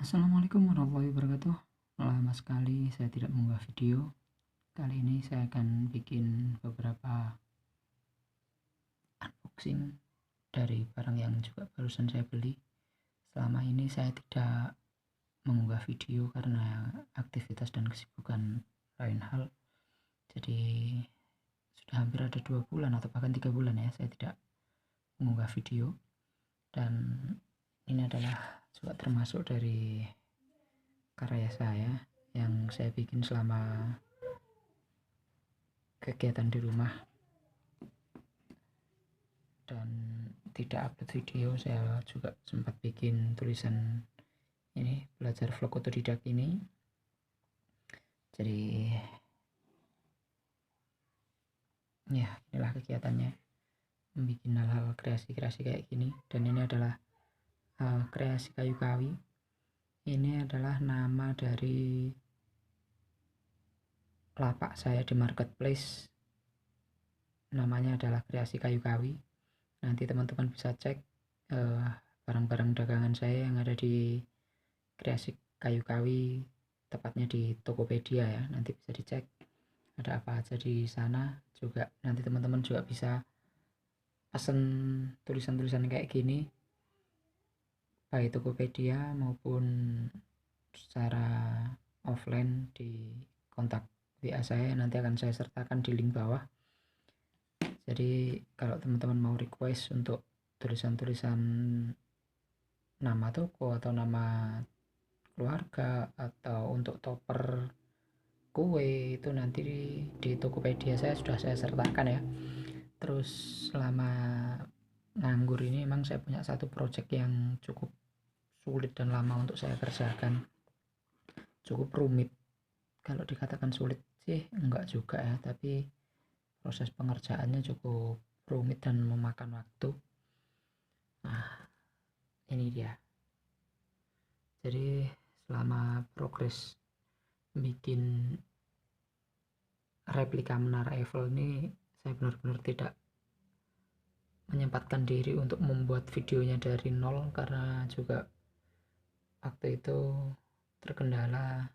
Assalamualaikum warahmatullahi wabarakatuh. Lama sekali saya tidak mengunggah video. Kali ini saya akan bikin beberapa unboxing dari barang yang juga barusan saya beli. Selama ini saya tidak mengunggah video karena aktivitas dan kesibukan lain hal. Jadi sudah hampir ada 2 bulan atau bahkan 3 bulan ya saya tidak mengunggah video. Dan ini adalah juga termasuk dari karya saya yang saya bikin selama kegiatan di rumah dan tidak upload video. Saya juga sempat bikin tulisan ini, belajar vlog otodidak ini. Jadi ya inilah kegiatannya, membuat hal-hal kreasi-kreasi kayak gini. Dan ini adalah kreasi kayu kawi. Ini adalah nama dari lapak saya di marketplace, namanya adalah kreasi kayu kawi. Nanti teman-teman bisa cek barang-barang dagangan saya yang ada di kreasi kayu kawi, tepatnya di Tokopedia ya. Nanti bisa dicek ada apa aja di sana. Juga nanti teman-teman juga bisa pesen tulisan-tulisan kayak gini baik Tokopedia maupun secara offline di kontak WA saya, nanti akan saya sertakan di link bawah. Jadi kalau teman-teman mau request untuk tulisan-tulisan nama toko atau nama keluarga atau untuk topper kue, itu nanti di Tokopedia saya sudah saya sertakan ya. Terus selama nganggur ini emang saya punya satu project yang cukup sulit dan lama untuk saya kerjakan, cukup rumit. Kalau dikatakan sulit sih enggak juga ya, tapi proses pengerjaannya cukup rumit dan memakan waktu. Nah ini dia. Jadi selama progres bikin replika menara Eiffel ini, saya benar-benar tidak menyempatkan diri untuk membuat videonya dari nol, karena juga waktu itu terkendala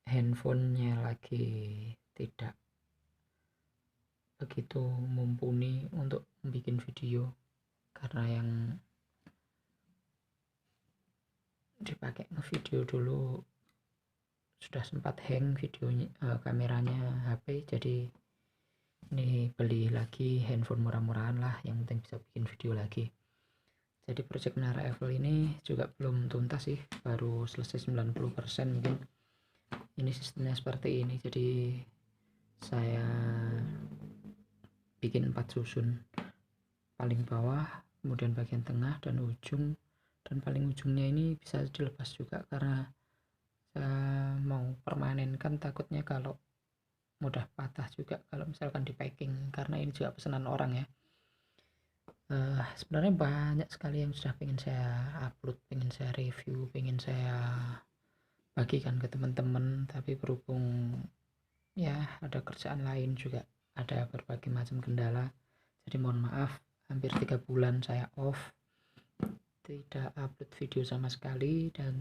handphonenya lagi tidak begitu mumpuni untuk membuat video, karena yang dipakai ngevideo dulu sudah sempat hang videonya, kameranya HP. Jadi ini beli lagi handphone murah-murahan lah, yang penting bisa bikin video lagi. Jadi project menara Eiffel ini juga belum tuntas sih, baru selesai 90% mungkin. Ini sistemnya seperti ini. Jadi saya bikin 4 susun, paling bawah, kemudian bagian tengah dan ujung. Dan paling ujungnya ini bisa dilepas juga karena saya mau permanenkan, takutnya kalau mudah patah juga kalau misalkan di packing, karena ini juga pesanan orang ya. Sebenarnya banyak sekali yang sudah pengen saya upload, pengen saya review, pengen saya bagikan ke teman-teman, tapi berhubung ya ada kerjaan lain juga, ada berbagai macam kendala. Jadi mohon maaf, hampir 3 bulan saya off, tidak upload video sama sekali. Dan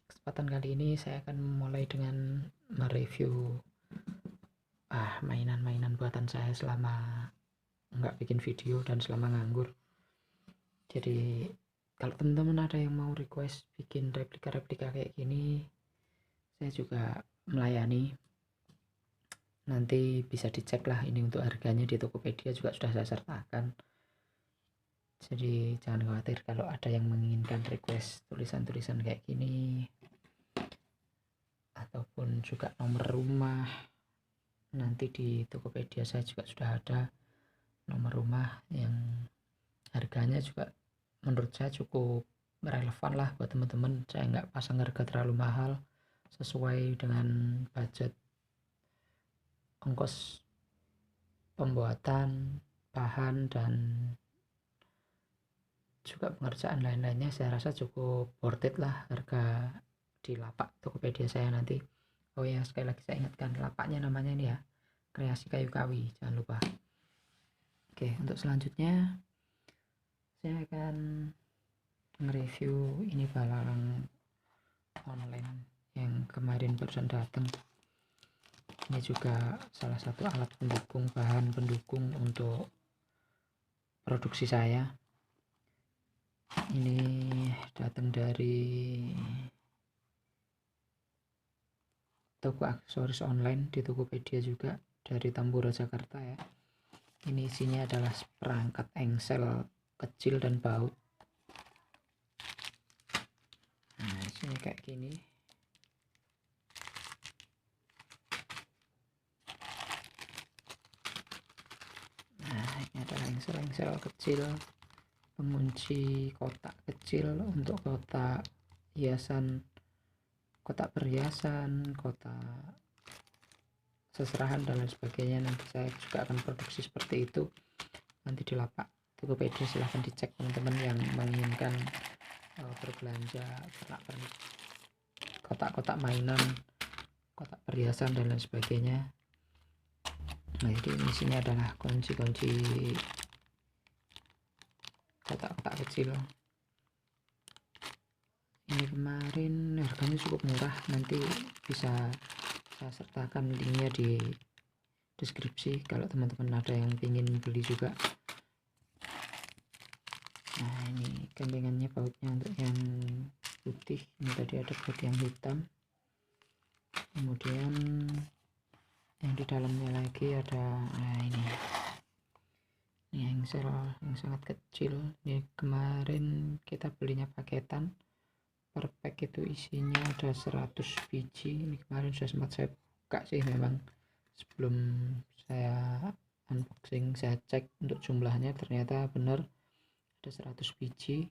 kesempatan kali ini saya akan memulai dengan mereview mainan-mainan buatan saya selama nggak bikin video dan selama nganggur. Jadi kalau teman-teman ada yang mau request bikin replika-replika kayak gini, saya juga melayani. Nanti bisa dicek lah, ini untuk harganya di Tokopedia juga sudah saya sertakan. Jadi jangan khawatir kalau ada yang menginginkan request tulisan-tulisan kayak gini, ataupun juga nomor rumah. Nanti di Tokopedia saya juga sudah ada nomor rumah yang harganya juga menurut saya cukup relevan lah buat teman-teman. Saya nggak pasang harga terlalu mahal, sesuai dengan budget ongkos pembuatan bahan dan juga pengerjaan lain-lainnya. Saya rasa cukup worth it lah harga di lapak Tokopedia saya nanti. Oh ya, sekali lagi saya ingatkan, lapaknya namanya ini ya, kreasi kayu kawi, jangan lupa. Oke, untuk selanjutnya saya akan nge-review ini barang online yang kemarin barusan datang. Ini juga salah satu alat pendukung, bahan pendukung untuk produksi saya. Ini datang dari toko aksesoris online di Tokopedia juga, dari Tambora Jakarta ya. Ini isinya adalah perangkat engsel kecil dan baut. Nah, isinya kayak gini. Nah, ini adalah engsel-engsel kecil, pengunci kotak kecil untuk kotak hiasan, kotak perhiasan, kotak seserahan dan lain sebagainya. Nanti saya juga akan produksi seperti itu nanti di lapak Tokopedia. Silahkan dicek teman-teman yang menginginkan berbelanja pernak-pernik kotak-kotak mainan, kotak perhiasan dan lain sebagainya. Nah, jadi isinya adalah kunci-kunci kotak-kotak kecil. Ini kemarin harganya cukup murah, nanti bisa saya sertakan linknya di deskripsi kalau teman-teman ada yang ingin beli juga. Nah, ini gandengannya, bautnya untuk yang putih, ini tadi ada baut yang hitam. Kemudian yang di dalamnya lagi ada, nah ini engsel yang sangat kecil. Ini kemarin kita belinya paketan, per pack itu isinya ada 100 biji. Ini kemarin sudah sempat saya buka sih, memang sebelum saya unboxing saya cek untuk jumlahnya, ternyata benar ada 100 biji,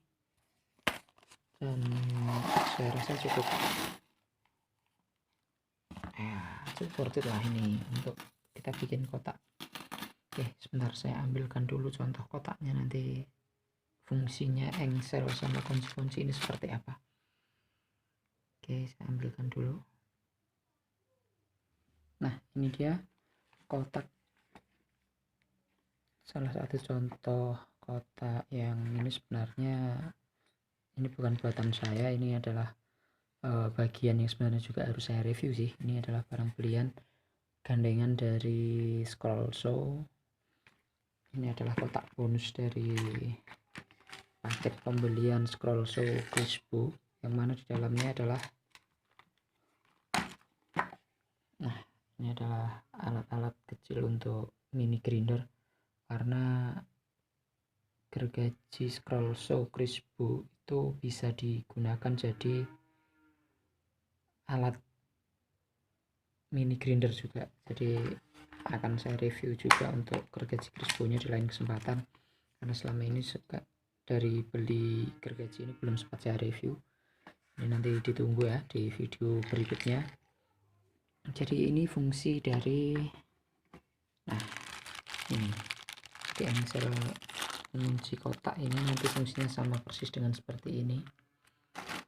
dan saya rasa cukup worth it lah ini untuk kita bikin kotak. Oke, sebentar saya ambilkan dulu contoh kotaknya, nanti fungsinya engsel sama kunci-kunci ini seperti apa. Oke, saya ambilkan dulu. Nah, ini dia kotak, salah satu contoh kotak yang ini. Sebenarnya ini bukan buatan saya, ini adalah bagian yang sebenarnya juga harus saya review sih. Ini adalah barang belian gandengan dari Scroll Show. Ini adalah kotak bonus dari paket pembelian Scroll Show Crispo, yang mana di dalamnya adalah, nah ini adalah alat-alat kecil untuk mini grinder, karena gergaji Scroll Show Crispo itu bisa digunakan jadi alat mini grinder juga. Jadi akan saya review juga untuk gergaji Crispo nya di lain kesempatan, karena selama ini suka dari beli gergaji ini belum sempat saya review. Ini nanti ditunggu ya di video berikutnya. Jadi ini fungsi dari, nah ini di engsel mengunci kotak ini, nanti fungsinya sama persis dengan seperti ini,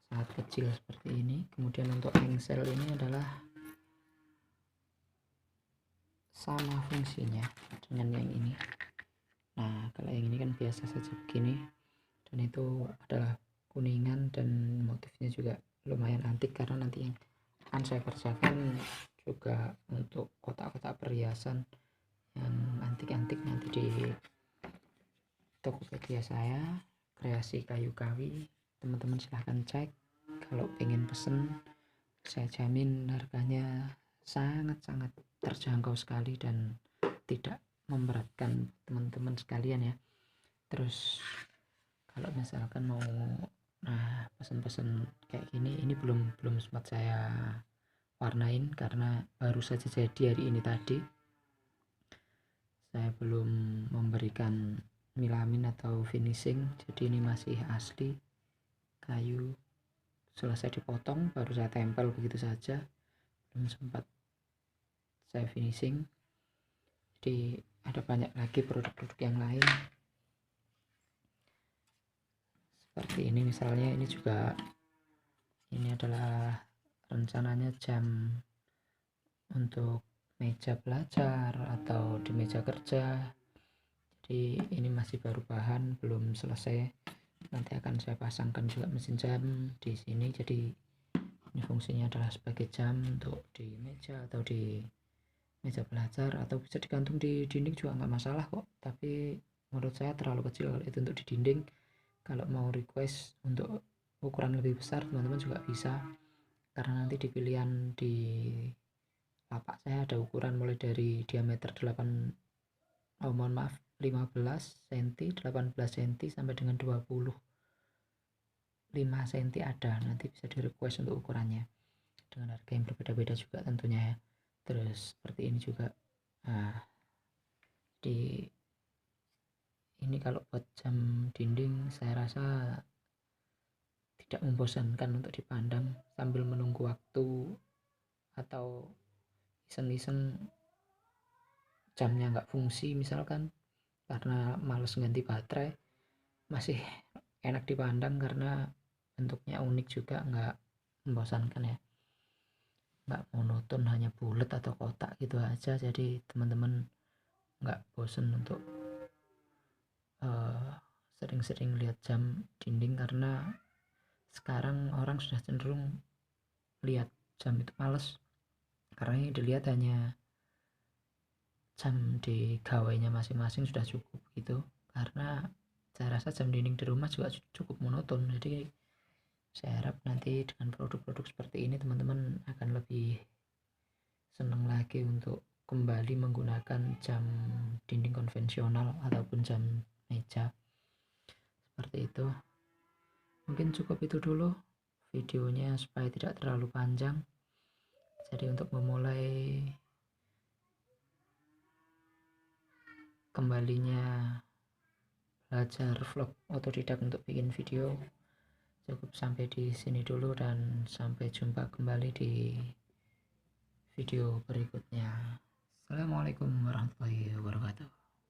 sangat kecil seperti ini. Kemudian untuk engsel ini adalah sama fungsinya dengan yang ini. Nah, kalau yang ini kan biasa saja begini, dan itu adalah kuningan, dan motifnya juga lumayan antik, karena nanti yang akan saya kerjakan juga untuk kotak-kotak perhiasan yang antik-antik nanti di Tokopedia saya, Kreasi Kayu Kawi. Teman-teman silahkan cek, kalau pengen pesen saya jamin harganya sangat-sangat terjangkau sekali dan tidak memberatkan teman-teman sekalian ya. Terus kalau misalkan mau pesan-pesan kayak gini, ini belum sempat saya warnain karena baru saja jadi hari ini tadi. Saya belum memberikan milamin atau finishing, jadi ini masih asli kayu, selesai dipotong baru saya tempel begitu saja, belum sempat saya finishing. Jadi ada banyak lagi produk-produk yang lain seperti ini. Misalnya ini juga, ini adalah rencananya jam untuk meja belajar atau di meja kerja. Jadi ini masih baru bahan, belum selesai, nanti akan saya pasangkan juga mesin jam di sini. Jadi ini fungsinya adalah sebagai jam untuk di meja atau di meja belajar, atau bisa digantung di dinding juga nggak masalah kok, tapi menurut saya terlalu kecil kalau itu untuk di dinding. Kalau mau request untuk ukuran lebih besar, teman-teman juga bisa, karena nanti di pilihan di lapak saya ada ukuran mulai dari diameter 15 cm, 18 cm sampai dengan 25 cm ada. Nanti bisa di request untuk ukurannya dengan harga yang berbeda-beda juga tentunya ya. Terus seperti ini juga. Nah, di ini kalau buat jam dinding saya rasa tidak membosankan untuk dipandang sambil menunggu waktu, atau iseng-iseng jamnya nggak fungsi misalkan karena males ganti baterai, masih enak dipandang karena bentuknya unik juga, nggak membosankan ya, nggak monoton hanya bulat atau kotak gitu aja. Jadi teman-teman nggak bosen untuk sering-sering lihat jam dinding, karena sekarang orang sudah cenderung lihat jam itu males, karena yang dilihat hanya jam di gawainya masing-masing sudah cukup gitu. Karena saya rasa jam dinding di rumah juga cukup monoton. Jadi saya harap nanti dengan produk-produk seperti ini teman-teman akan lebih senang lagi untuk kembali menggunakan jam dinding konvensional ataupun jam meja seperti itu. Mungkin cukup itu dulu videonya supaya tidak terlalu panjang. Jadi untuk memulai kembalinya belajar vlog otodidak untuk bikin video, cukup sampai di sini dulu, dan sampai jumpa kembali di video berikutnya. Assalamualaikum warahmatullahi wabarakatuh.